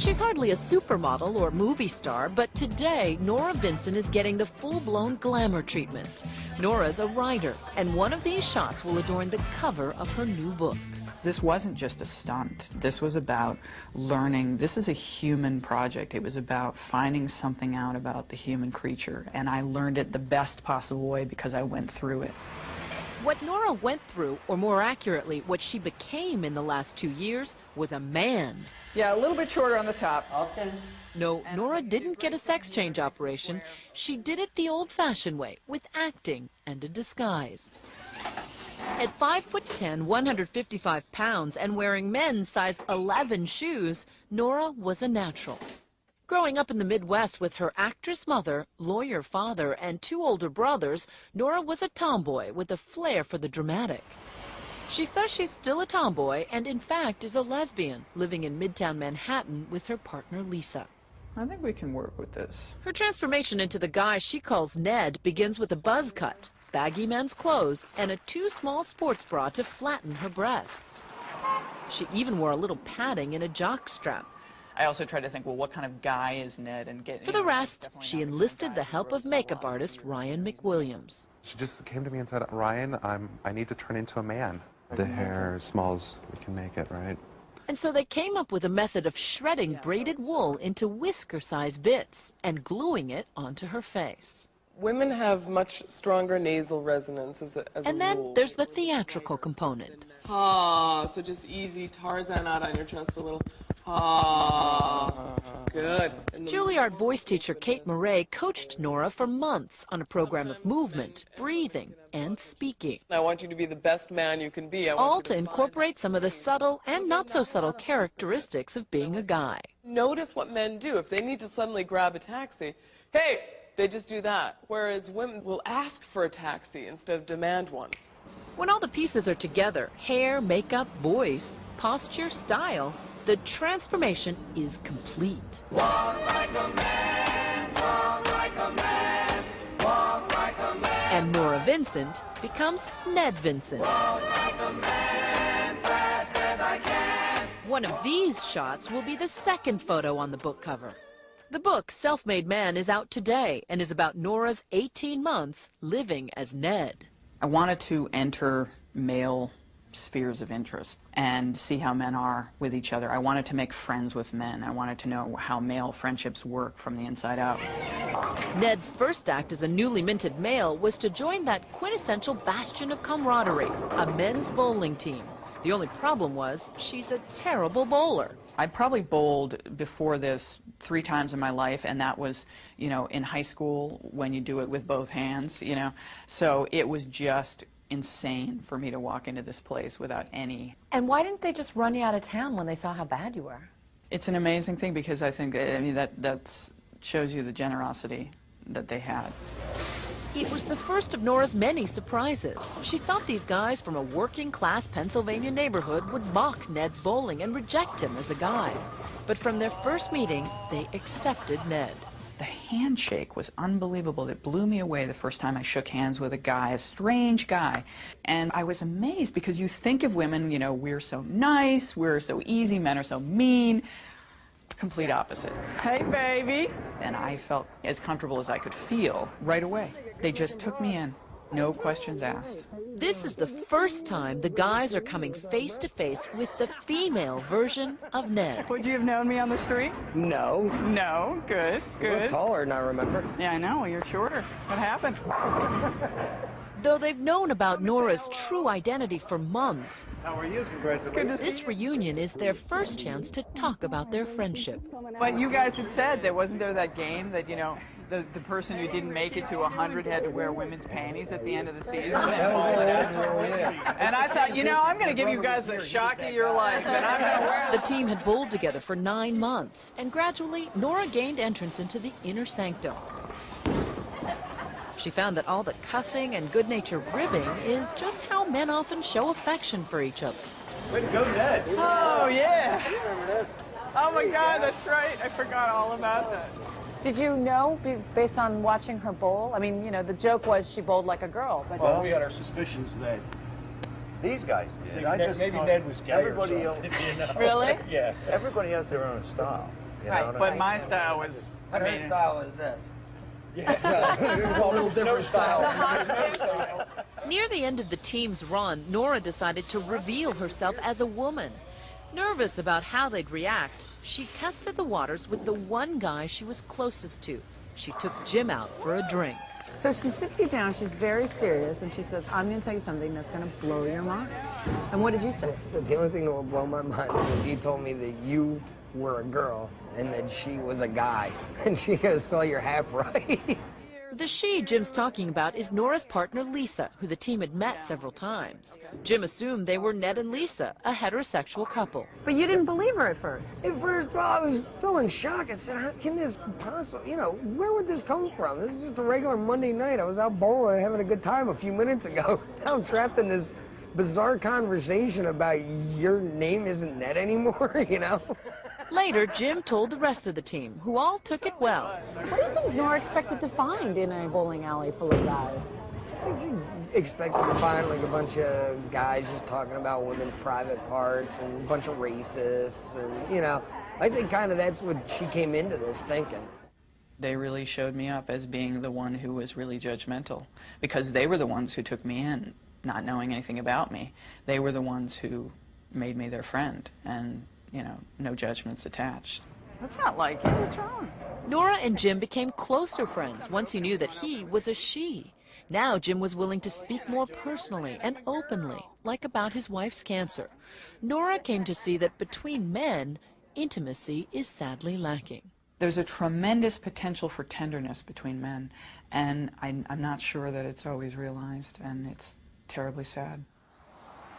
She's hardly a supermodel or movie star, but today, Nora Vincent is getting the full-blown glamour treatment. Nora's a writer, and one of these shots will adorn the cover of her new book. This wasn't just a stunt. This was about learning. This is a human project. It was about finding something out about the human creature, and I learned it the best possible way because I went through it. What Nora went through, or more accurately, what she became in the last 2 years, was a man. Yeah, a little bit shorter on the top. Okay. No, Nora didn't get a sex change operation. She did it the old-fashioned way, with acting and a disguise. At 5'10", 155 pounds, and wearing men's size 11 shoes, Nora was a natural. Growing up in the Midwest with her actress mother, lawyer father, and 2 older brothers, Nora was a tomboy with a flair for the dramatic. She says she's still a tomboy and, in fact, is a lesbian, living in Midtown Manhattan with her partner, Lisa. I think we can work with this. Her transformation into the guy she calls Ned begins with a buzz cut, baggy men's clothes, and a too small sports bra to flatten her breasts. She even wore a little padding in a jock strap. I also tried to think, well, what kind of guy is Ned? And get. For the rest, she enlisted the help of makeup artist Ryan McWilliams. She just came to me and said, Ryan, I need to turn into a man. The hair as small as we can make it, right? And so they came up with a method of shredding braided wool into whisker-sized bits and gluing it onto her face. Women have much stronger nasal resonance as a And then there's the theatrical component. Ah, so just easy Tarzan out on your chest a little. Ah, good. Juilliard voice teacher Kate Murray coached Nora for months on a program of movement, breathing, and speaking. I want you to be the best man you can be. All to incorporate some of the subtle and not so subtle characteristics of being a guy. Notice what men do. If they need to suddenly grab a taxi, hey, they just do that. Whereas women will ask for a taxi instead of demand one. When all the pieces are together, hair, makeup, voice, posture, style, the transformation is complete. Walk like a man, talk like a man, walk like a man. And Nora Vincent becomes Ned Vincent. Walk like a man, fast as I can. One of these shots will be the second photo on the book cover. The book, Self-Made Man, is out today and is about Nora's 18 months living as Ned. I wanted to enter male spheres of interest and see how men are with each other. I wanted to make friends with men. I wanted to know how male friendships work from the inside out. Ned's first act as a newly minted male was to join that quintessential bastion of camaraderie, a men's bowling team. The only problem was she's a terrible bowler. I probably bowled before this 3 times in my life, and that was, you know, in high school when you do it with both hands, you know. So it was just insane for me to walk into this place without any. And why didn't they just run you out of town when they saw how bad you were? It's an amazing thing because I think, I mean, that shows you the generosity that they had. It was the first of Nora's many surprises. She thought these guys from a working-class Pennsylvania neighborhood would mock Ned's bowling and reject him as a guy. But from their first meeting, they accepted Ned. The handshake was unbelievable. It blew me away the first time I shook hands with a guy, a strange guy. And I was amazed because you think of women, you know, we're so nice, we're so easy, men are so mean. Complete opposite. Hey, baby. And I felt as comfortable as I could feel right away. They just took me in, no questions asked. This is the first time the guys are coming face to face with the female version of Ned. Would you have known me on the street? No. No, good, You look taller than I remember. Yeah, I know, you're shorter. What happened? Though they've known about Nora's true identity for months, How are you? Congratulations. this reunion is their first chance to talk about their friendship. But you guys had said wasn't there that game that, you know, the person who didn't make it to 100 had to wear women's panties at the end of the season. And I thought, you know, I'm going to give you guys the shock of your life, and I'm going to wear The team had bowled together for 9 months, and gradually Nora gained entrance into the inner sanctum. She found that all the cussing and good-natured ribbing is just how men often show affection for each other. Way to go, Ned. Oh, yeah. You remember this? Oh, my God, that's right. I forgot all about that. Did you know, based on watching her bowl? I mean, you know, the joke was she bowled like a girl. But Well, we had our suspicions that These guys did. maybe I Ned, just maybe thought Ned was gay everybody or else, something, you know? Really? Yeah. everybody has their own style. You Right, know what I But mean? my style was, I But her mean, style is this. It's a little different style. Near the end of the team's run, Nora decided to reveal herself as a woman. Nervous about how they'd react, she tested the waters with the one guy she was closest to. She took Jim out for a drink. So she sits you down, she's very serious, and she says, I'm going to tell you something that's going to blow your mind. And what did you say? So the only thing that will blow my mind is if you told me that you were a girl and that she was a guy. And she goes, well, you're half right. The she Jim's talking about is Nora's partner Lisa, who the team had met several times. Jim assumed they were Ned and Lisa, a heterosexual couple. But you didn't believe her at first. At first, well, I was still in shock. I said, how can this possibly, you know, where would this come from? This is just a regular Monday night. I was out bowling having a good time a few minutes ago. Now I'm trapped in this bizarre conversation about your name isn't Ned anymore, you know? Later, Jim told the rest of the team, who all took it well. What do you think Nora expected to find in a bowling alley full of guys? I think you expected to find like a bunch of guys just talking about women's private parts and a bunch of racists and, you know, I think kind of that's what she came into this thinking. They really showed me up as being the one who was really judgmental, because they were the ones who took me in, not knowing anything about me. They were the ones who made me their friend, and, you know, no judgments attached. that's not like you. What's wrong? Nora and Jim became closer friends once he knew that he was a she. Now Jim was willing to speak more personally and openly, like about his wife's cancer. Nora came to see that between men, intimacy is sadly lacking. There's a tremendous potential for tenderness between men, and I'm not sure that it's always realized, and it's terribly sad.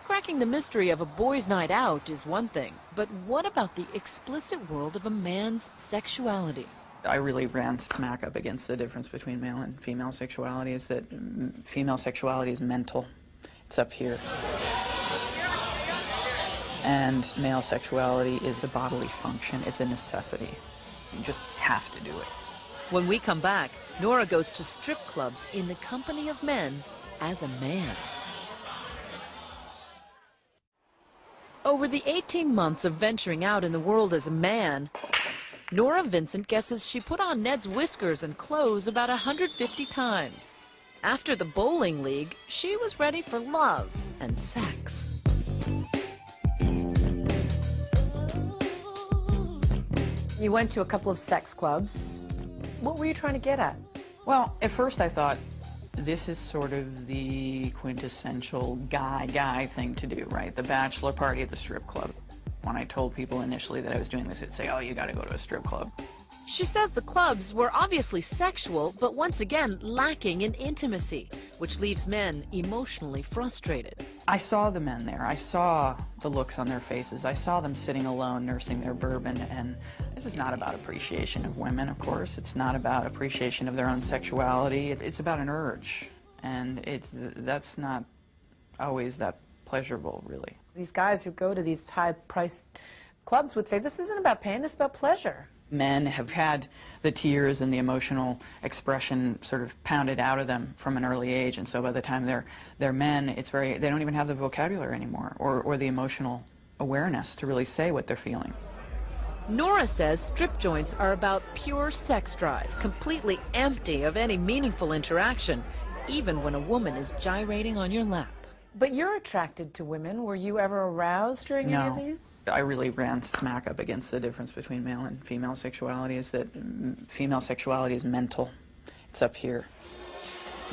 Cracking the mystery of a boys' night out is one thing, but what about the explicit world of a man's sexuality? I really ran smack up against the difference between male and female sexuality, is that female sexuality is mental. It's up here. And male sexuality is a bodily function. It's a necessity. You just have to do it. When we come back, Nora goes to strip clubs in the company of men as a man. Over the 18 months of venturing out in the world as a man, Nora Vincent guesses she put on Ned's whiskers and clothes about 150 times. After the bowling league, she was ready for love and sex. You went to a couple of sex clubs. What were you trying to get at? Well, at first I thought, this is sort of the quintessential guy thing to do, right? The bachelor party at the strip club. When I told people initially that I was doing this, they'd say, oh, you gotta go to a strip club. She says the clubs were obviously sexual, but once again lacking in intimacy, which leaves men emotionally frustrated. I saw the men there. I saw the looks on their faces. I saw them sitting alone, nursing their bourbon, and this is not about appreciation of women, of course. It's not about appreciation of their own sexuality. It's about an urge, and that's not always that pleasurable, really. These guys who go to these high-priced clubs would say, this isn't about pain, this is about pleasure. Men have had the tears and the emotional expression sort of pounded out of them from an early age, and so by the time they're men, they don't even have the vocabulary anymore or the emotional awareness to really say what they're feeling. Nora says strip joints are about pure sex drive, completely empty of any meaningful interaction, even when a woman is gyrating on your lap. But you're attracted to women. Were you ever aroused during any of these? I really ran smack up against the difference between male and female sexuality, is that female sexuality is mental. It's up here.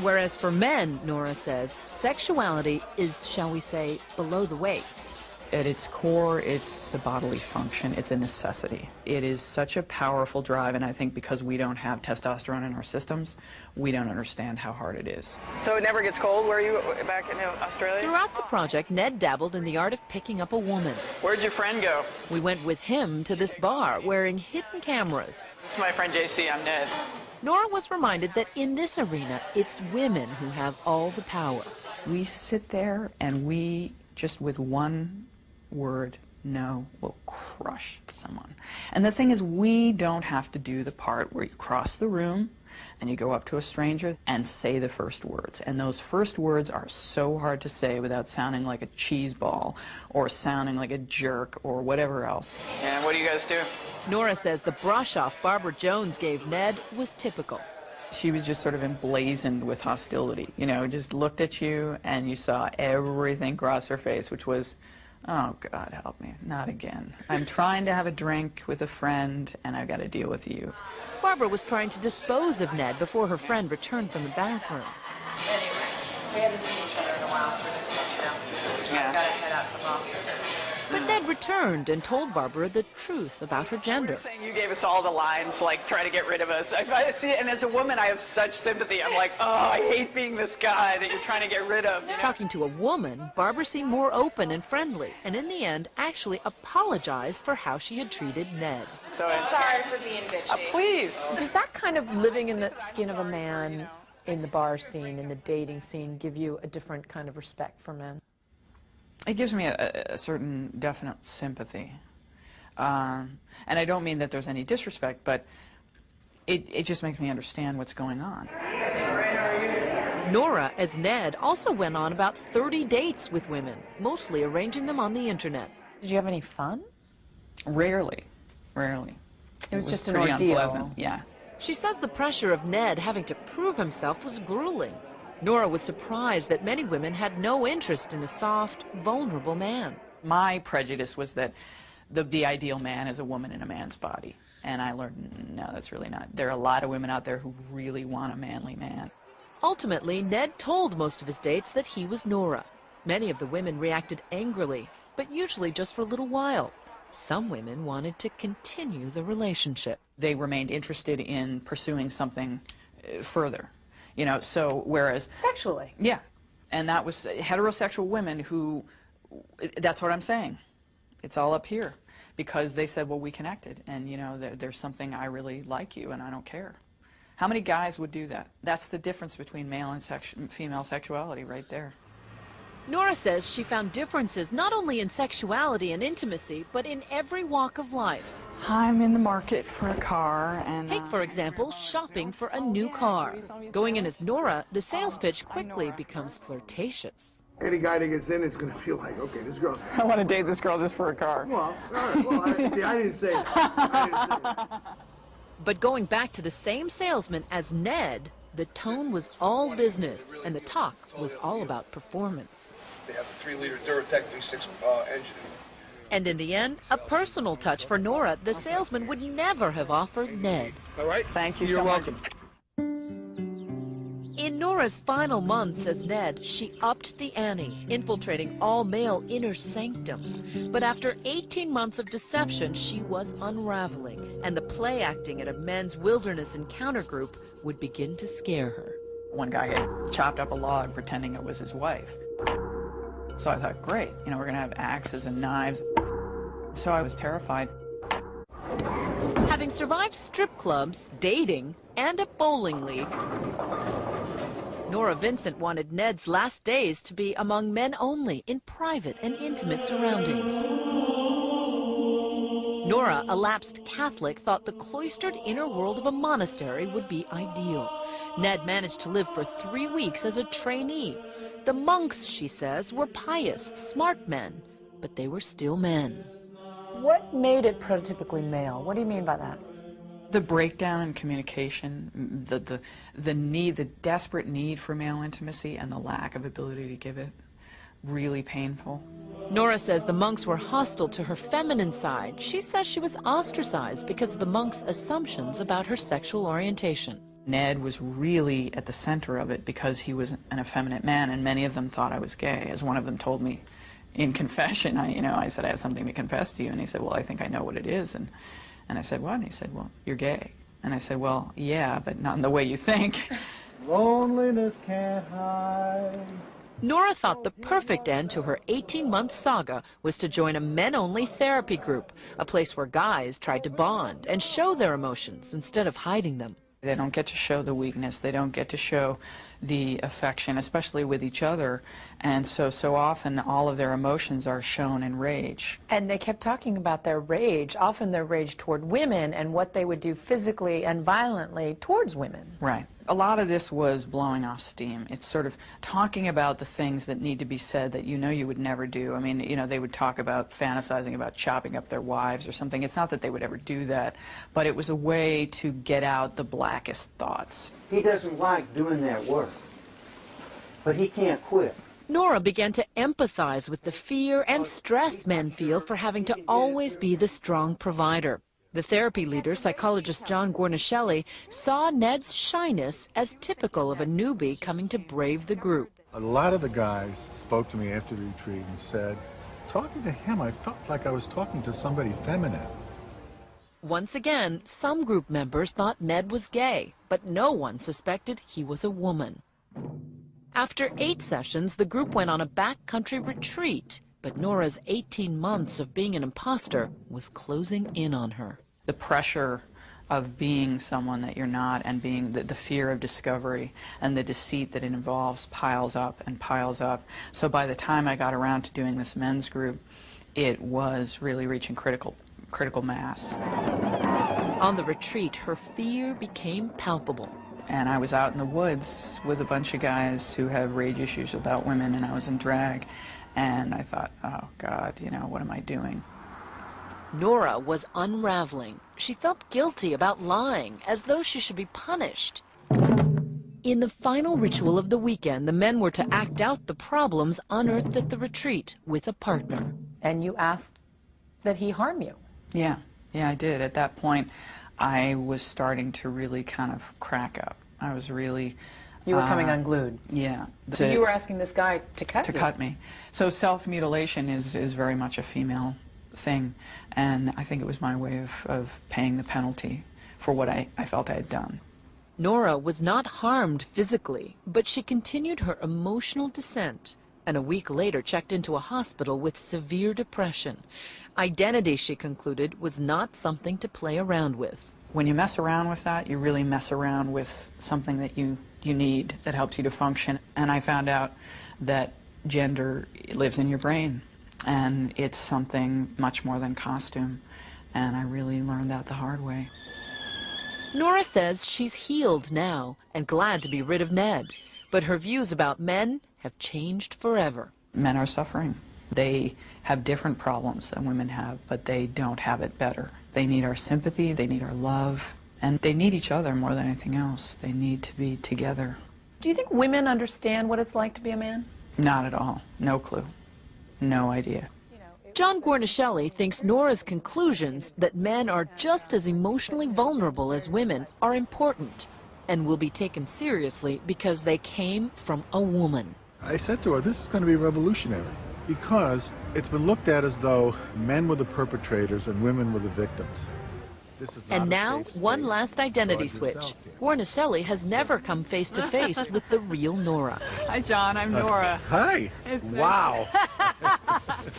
Whereas for men, Nora says, sexuality is, shall we say, below the waist. At its core, it's a bodily function. It's a necessity. It is such a powerful drive, and I think because we don't have testosterone in our systems, we don't understand how hard it is. So it never gets cold where you back in Australia? Throughout the project, Ned dabbled in the art of picking up a woman. Where'd your friend go? We went with him to this bar, wearing hidden cameras. This is my friend JC, I'm Ned. Nora was reminded that in this arena, it's women who have all the power. We sit there and we, just with one word, know will crush someone. And the thing is, we don't have to do the part where you cross the room and you go up to a stranger and say the first words. And those first words are so hard to say without sounding like a cheese ball or sounding like a jerk or whatever else. And what do you guys do? Nora says the brush-off Barbara Jones gave Ned was typical. She was just sort of emblazoned with hostility, you know, just looked at you and you saw everything cross her face, which was, oh, God help me, not again. I'm trying to have a drink with a friend and I've got to deal with you. Barbara was trying to dispose of Ned before her friend returned from the bathroom. Anyway, we haven't seen each other in a while, so just to let you know. I've got to head out to the office. But Ned returned and told Barbara the truth about her gender. You're saying you gave us all the lines, like, trying to get rid of us. I see it, and as a woman, I have such sympathy. I'm like, oh, I hate being this guy that you're trying to get rid of. You know? Talking to a woman, Barbara seemed more open and friendly, and in the end, actually apologized for how she had treated Ned. So Sorry for being bitchy. please. Does that kind of living in the skin of a man in the bar scene, in the dating scene, give you a different kind of respect for men? It gives me a certain definite sympathy. And I don't mean that there's any disrespect, but it just makes me understand what's going on. Nora, as Ned, also went on about 30 dates with women, mostly arranging them on the internet. Did you have any fun? Rarely, rarely. It was just an pretty ordeal. unpleasant, yeah. She says the pressure of Ned having to prove himself was grueling. Nora was surprised that many women had no interest in a soft, vulnerable man. My prejudice was that the ideal man is a woman in a man's body. And I learned, no, that's really not. There are a lot of women out there who really want a manly man. Ultimately, Ned told most of his dates that he was Nora. Many of the women reacted angrily, but usually just for a little while. Some women wanted to continue the relationship. They remained interested in pursuing something further. You know, so whereas... Sexually. Yeah. And that was heterosexual women who, that's what I'm saying. It's all up here. Because they said, well, we connected. And, you know, there's something, I really like you and I don't care. How many guys would do that? That's the difference between male and female sexuality right there. Nora says she found differences not only in sexuality and intimacy, but in every walk of life. I'm in the market for a car, and... Take, for example, shopping for a new car. Going in as Nora, the sales pitch quickly becomes flirtatious. Any guy that gets in is going to feel like, okay, this girl's... I want to date this girl just for a car. Well, all right, well, I didn't say that. But going back to the same salesman as Ned, the tone was all business, and the talk was all about performance. They have a 3-liter Duratec V6 engine. And in the end, a personal touch for Nora the salesman would never have offered Ned. All right? Thank you You're so much. welcome. In Nora's final months as Ned, she upped the ante, infiltrating all male inner sanctums. But after 18 months of deception, she was unraveling, and the play acting at a men's wilderness encounter group would begin to scare her. One guy had chopped up a log pretending it was his wife. So I thought, great, you know, we're going to have axes and knives. So I was terrified. Having survived strip clubs, dating, and a bowling league, Nora Vincent wanted Ned's last days to be among men only, in private and intimate surroundings. Nora, a lapsed Catholic, thought the cloistered inner world of a monastery would be ideal. Ned managed to live for 3 weeks as a trainee. The monks, she says, were pious, smart men, but they were still men. What made it prototypically male? What do you mean by that? The breakdown in communication, the need, the desperate need for male intimacy and the lack of ability to give it, really painful. Nora says the monks were hostile to her feminine side. She says she was ostracized because of the monks' assumptions about her sexual orientation. Ned was really at the center of it because he was an effeminate man, and many of them thought I was gay. As one of them told me in confession, I said, I have something to confess to you. And he said, well, I think I know what it is. And I said, what? And he said, well, you're gay. And I said, well, yeah, but not in the way you think. Loneliness can't hide. Nora thought the perfect end to her 18-month saga was to join a men-only therapy group, a place where guys tried to bond and show their emotions instead of hiding them. They don't get to show the weakness. They don't get to show the affection, especially with each other. And so often all of their emotions are shown in rage. And they kept talking about their rage, often their rage toward women and what they would do physically and violently towards women. Right. A lot of this was blowing off steam. It's sort of talking about the things that need to be said that you know you would never do. I mean, you know, they would talk about fantasizing about chopping up their wives or something. It's not that they would ever do that, but it was a way to get out the blackest thoughts. He doesn't like doing that work, but he can't quit. Nora began to empathize with the fear and stress men feel for having to always be the strong provider. The therapy leader, psychologist John Guarnaschelli, saw Ned's shyness as typical of a newbie coming to brave the group. A lot of the guys spoke to me after the retreat and said, talking to him, I felt like I was talking to somebody feminine. Once again, some group members thought Ned was gay, but no one suspected he was a woman. After 8 sessions, the group went on a backcountry retreat, but Nora's 18 months of being an imposter was closing in on her. The pressure of being someone that you're not and being the fear of discovery and the deceit that it involves piles up and piles up. So by the time I got around to doing this men's group, it was really reaching critical mass. On the retreat, her fear became palpable. And I was out in the woods with a bunch of guys who have rage issues about women, and I was in drag. And I thought, oh, God, you know, what am I doing? Nora was unraveling. She felt guilty about lying, as though she should be punished. In the final ritual of the weekend, the men were to act out the problems unearthed at the retreat with a partner. And you asked that he harm you. Yeah, I did. At that point, I was starting to really kind of crack up. I was really... You were coming unglued. Yeah. So you were asking this guy to cut you? To cut me. So self-mutilation is very much a female thing, and I think it was my way of paying the penalty for what I felt I had done. Nora was not harmed physically, but she continued her emotional descent, and a week later checked into a hospital with severe depression. Identity, she concluded, was not something to play around with. When you mess around with that, you really mess around with something that you need that helps you to function. And I found out that gender lives in your brain, and it's something much more than costume. And I really learned that the hard way. Nora says she's healed now and glad to be rid of Ned, but her views about men have changed forever. Men are suffering. They have different problems than women have, but they don't have it better. They need our sympathy, they need our love, and they need each other more than anything else. They need to be together. Do you think women understand what it's like to be a man? Not at all. No clue. No idea. John Guarnaschelli thinks Nora's conclusions that men are just as emotionally vulnerable as women are important and will be taken seriously because they came from a woman. I said to her, this is going to be revolutionary, because it's been looked at as though men were the perpetrators and women were the victims. This is not And now, one last identity switch. Guarnaschelli has never come face to face with the real Nora. Hi, John. I'm Nora. Hi. Wow.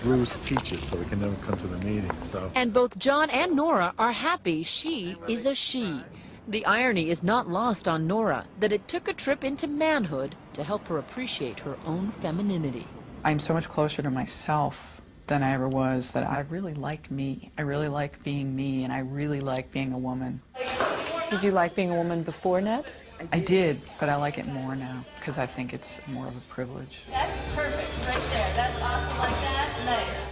Bruce teaches, so we can never come to the meetings. So. And both John and Nora are happy she is a she. The irony is not lost on Nora that it took a trip into manhood to help her appreciate her own femininity. I'm so much closer to myself than I ever was, that I really like me. I really like being me, and I really like being a woman. Did you like being a woman before Ned? I did, but I like it more now, because I think it's more of a privilege. That's perfect, right there. That's awesome like that. Nice.